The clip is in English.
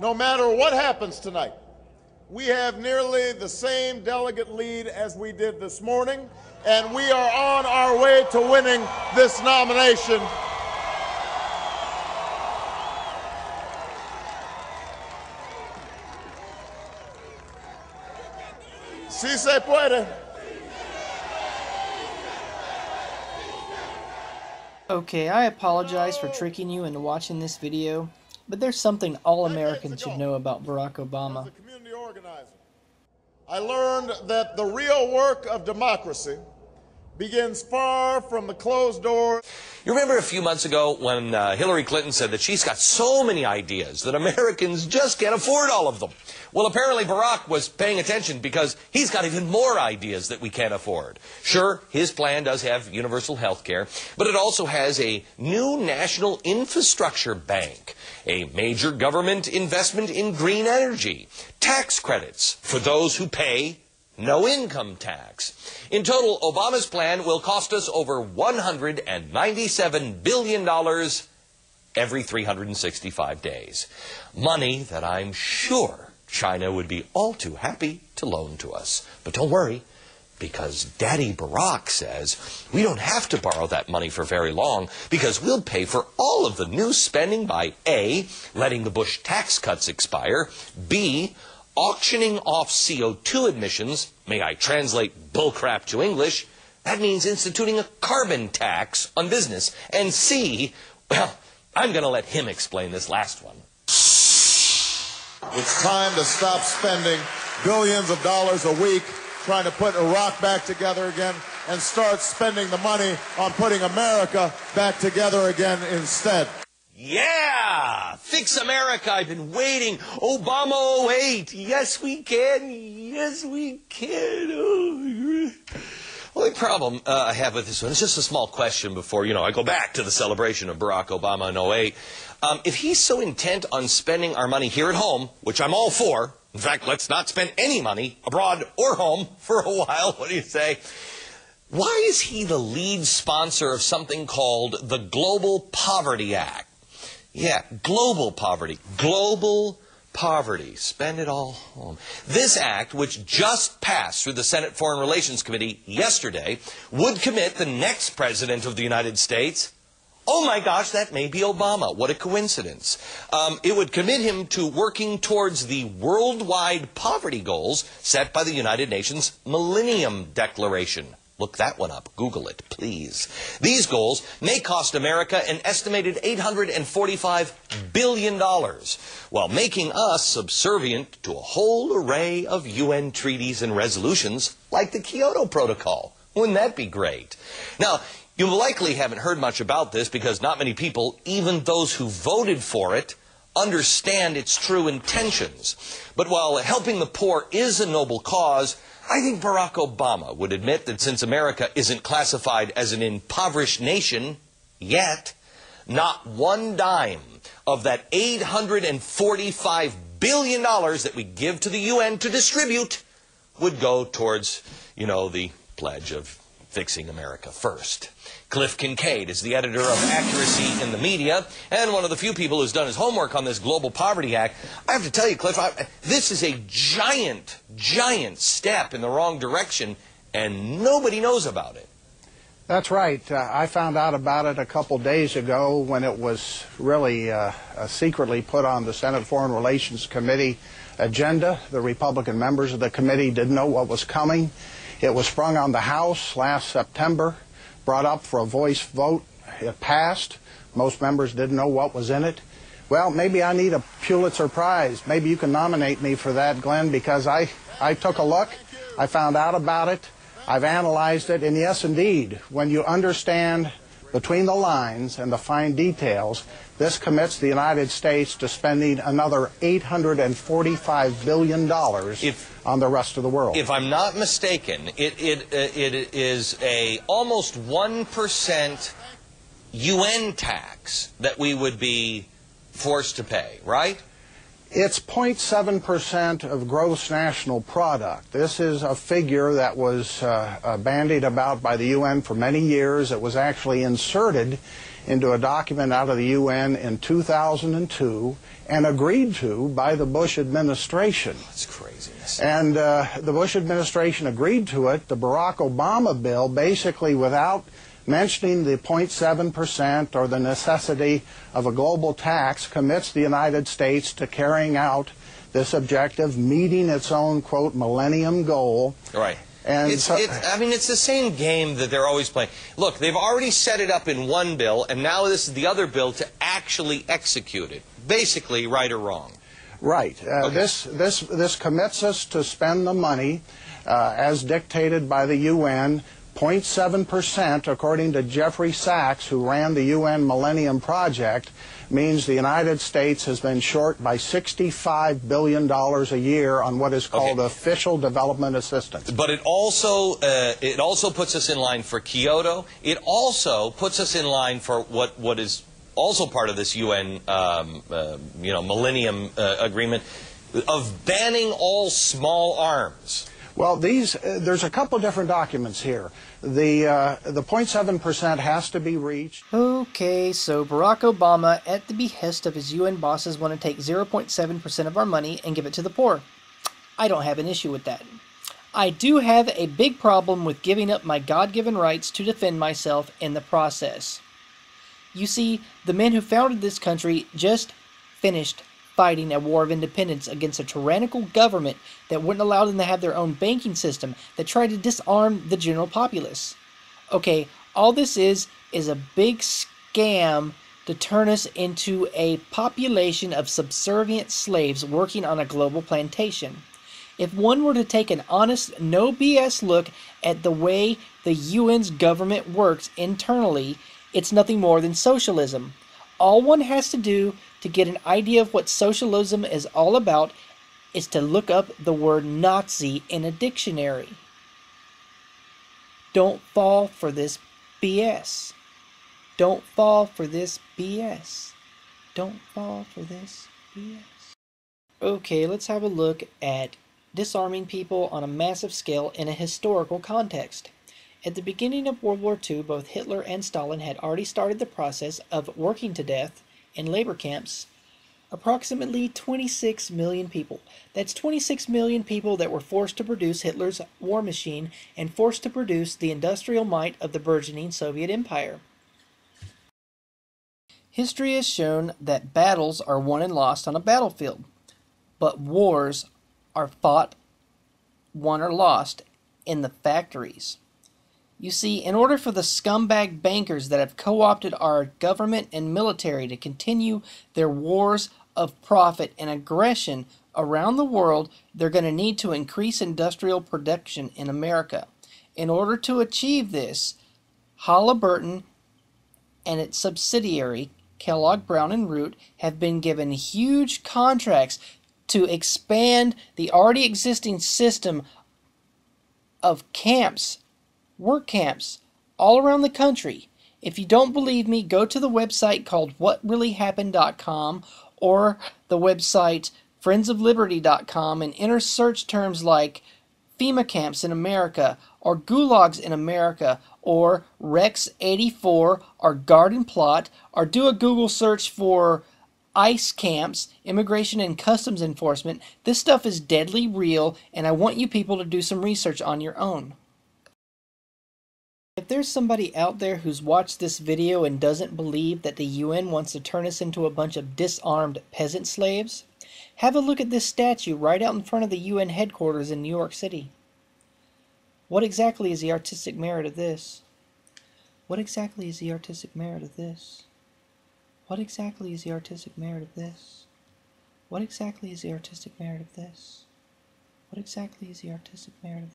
no matter what happens tonight, we have nearly the same delegate lead as we did this morning, and we are on our way to winning this nomination. Sí se puede. Okay, I apologize for tricking you into watching this video, but there's something all Americans should know about Barack Obama. As a community organizer, I learned that the real work of democracy begins far from the closed door. You remember a few months ago when Hillary Clinton said that she's got so many ideas that Americans just can't afford all of them? Well, apparently Barack was paying attention because he's got even more ideas that we can't afford. Sure, his plan does have universal health care, but it also has a new national infrastructure bank, a major government investment in green energy, tax credits for those who pay no income tax. In total, Obama's plan will cost us over $197 billion every 365 days. Money that I'm sure China would be all too happy to loan to us. But don't worry, because Daddy Barack says we don't have to borrow that money for very long because we'll pay for all of the new spending by A, letting the Bush tax cuts expire, B, auctioning off CO2 emissions. May I translate bullcrap to English? That means instituting a carbon tax on business. And C, well, I'm going to let him explain this last one. It's time to stop spending billions of dollars a week trying to put Iraq back together again and start spending the money on putting America back together again instead. Yeah! Fix America. I've been waiting. Obama 08. Yes, we can. Yes, we can. Oh, well, the problem I have with this one is just a small question before, I go back to the celebration of Barack Obama in 08. If he's so intent on spending our money here at home, which I'm all for, in fact, let's not spend any money abroad or home for a while, what do you say? Why is he the lead sponsor of something called the Global Poverty Act? Yeah, global poverty. Global poverty. Spend it all home. This act, which just passed through the Senate Foreign Relations Committee yesterday, would commit the next president of the United States. Oh my gosh, that may be Obama. What a coincidence. It would commit him to working towards the worldwide poverty goals set by the United Nations Millennium Declaration. Look that one up. Google it, please. These goals may cost America an estimated $845 billion, while making us subservient to a whole array of UN treaties and resolutions like the Kyoto Protocol. Wouldn't that be great? Now, you likely haven't heard much about this because not many people, even those who voted for it, understand its true intentions. But while helping the poor is a noble cause, I think Barack Obama would admit that since America isn't classified as an impoverished nation yet, not one dime of that $845 billion that we give to the UN to distribute would go towards, the pledge of fixing America first. Cliff Kincaid is the editor of Accuracy in the Media and one of the few people who's done his homework on this Global Poverty Act. I have to tell you, Cliff, this is a giant, giant step in the wrong direction, and nobody knows about it. That's right. I found out about it a couple days ago when it was really secretly put on the Senate Foreign Relations Committee agenda. The Republican members of the committee didn't know what was coming. It was sprung on the House last September, brought up for a voice vote. It passed. Most members didn't know what was in it. Well, maybe I need a Pulitzer Prize. Maybe you can nominate me for that, Glenn, because I took a look. I found out about it. I've analyzed it. And yes, indeed, when you understand between the lines and the fine details, this commits the United States to spending another $845 billion on the rest of the world. If I'm not mistaken, it is a almost 1% UN tax that we would be forced to pay, right? It's 0.7% of gross national product. This is a figure that was bandied about by the UN for many years. It was actually inserted into a document out of the UN in 2002 and agreed to by the Bush administration. That's craziness. And the Bush administration agreed to it. The Barack Obama bill, basically without mentioning the 0.7% or the necessity of a global tax, commits the United States to carrying out this objective, meeting its own, quote, millennium goal. Right. And I mean, it's the same game that they're always playing. Look, they've already set it up in one bill, and now this is the other bill to actually execute it. Basically, right or wrong. Right. Okay. This commits us to spend the money as dictated by the UN. 0.7%, according to Jeffrey Sachs, who ran the UN Millennium Project, means the United States has been short by $65 billion a year on what is called official development assistance. But it also puts us in line for Kyoto. It also puts us in line for what is also part of this UN Millennium Agreement of banning all small arms. Well, there's a couple different documents here. The 0.7% has to be reached. Okay, so Barack Obama, at the behest of his UN bosses, want to take 0.7% of our money and give it to the poor. I don't have an issue with that. I do have a big problem with giving up my God-given rights to defend myself in the process. You see, the men who founded this country just finished fighting a war of independence against a tyrannical government that wouldn't allow them to have their own banking system, that tried to disarm the general populace. Okay, all this is a big scam to turn us into a population of subservient slaves working on a global plantation. If one were to take an honest, no BS look at the way the UN's government works internally, it's nothing more than socialism. All one has to do to get an idea of what socialism is all about is to look up the word Nazi in a dictionary. Don't fall for this BS. Don't fall for this BS. Don't fall for this BS. Okay, let's have a look at disarming people on a massive scale in a historical context. At the beginning of World War II, both Hitler and Stalin had already started the process of working to death in labor camps approximately 26 million people. That's 26 million people that were forced to produce Hitler's war machine and forced to produce the industrial might of the burgeoning Soviet Empire. History has shown that battles are won and lost on a battlefield, but wars are fought, won or lost in the factories. You see, in order for the scumbag bankers that have co-opted our government and military to continue their wars of profit and aggression around the world, they're going to need to increase industrial production in America. In order to achieve this, Halliburton and its subsidiary, Kellogg Brown and Root, have been given huge contracts to expand the already existing system of camps, work camps, all around the country. If you don't believe me, go to the website called whatreallyhappened.com or the website friendsofliberty.com and enter search terms like FEMA camps in America or gulags in America or Rex 84 or garden plot, or do a Google search for ICE camps, Immigration and Customs Enforcement. This stuff is deadly real, and I want you people to do some research on your own. If there's somebody out there who's watched this video and doesn't believe that the UN wants to turn us into a bunch of disarmed peasant slaves, have a look at this statue right out in front of the UN headquarters in New York City. What exactly is the artistic merit of this? What exactly is the artistic merit of this? What exactly is the artistic merit of this? What exactly is the artistic merit of this? What exactly is the artistic merit of